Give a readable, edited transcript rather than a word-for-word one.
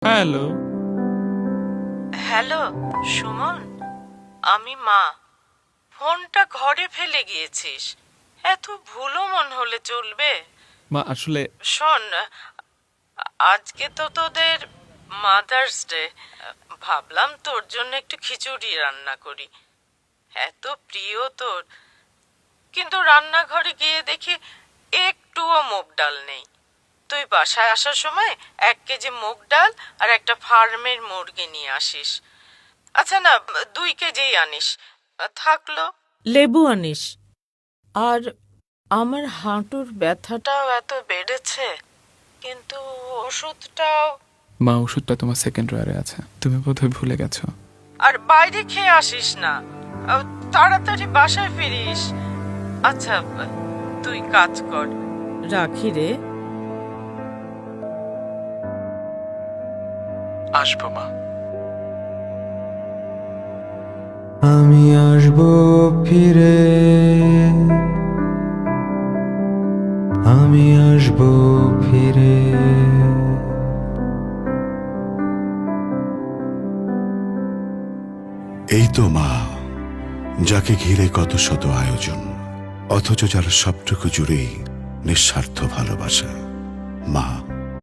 Hello. Hello Suman, আমি মা। ফোনটা ঘরে ফেলে গিয়েছিস, এত ভুলো মন হলে চলবে? মা আসলে শোন, আজকে তো তোদের মাদার্স ডে, ভাবলাম তোর জন্য একটু খিচুড়ি রান্না করি, এত প্রিয় তোর। কিন্তু রান্নাঘরে গিয়ে দেখি একটুও মুগ ডাল নেই। তুই বাসায় আসার সময় 1 কেজি মুগ ডাল আর একটা ফার্মের মুরগি নিয়ে আসিস। আচ্ছা না, 2 কেজি আনিস। থাকলো লেবু আনিস। আর আমার হাঁটুর ব্যথাটাও এত বেড়েছে, কিন্তু ওষুধটাও। মা ওষুধটা তোমার সেকেন্ড ড্রয়ারে আছে, তুমি বোধহয় ভুলে গেছো। আর বাইরে খেয়ে আসিস না, তাড়াতাড়ি বাসায় ফিরিস। আচ্ছা, তুই কাজ কর, রাখি রে। আসবো মা। আমি আসবো ফিরে, আমি আসবো ফিরে। এই তো মা, যাকে ঘিরে কত শত আয়োজন, অথচ যার সবটুকু জুড়েই নিঃস্বার্থ ভালোবাসা। মা।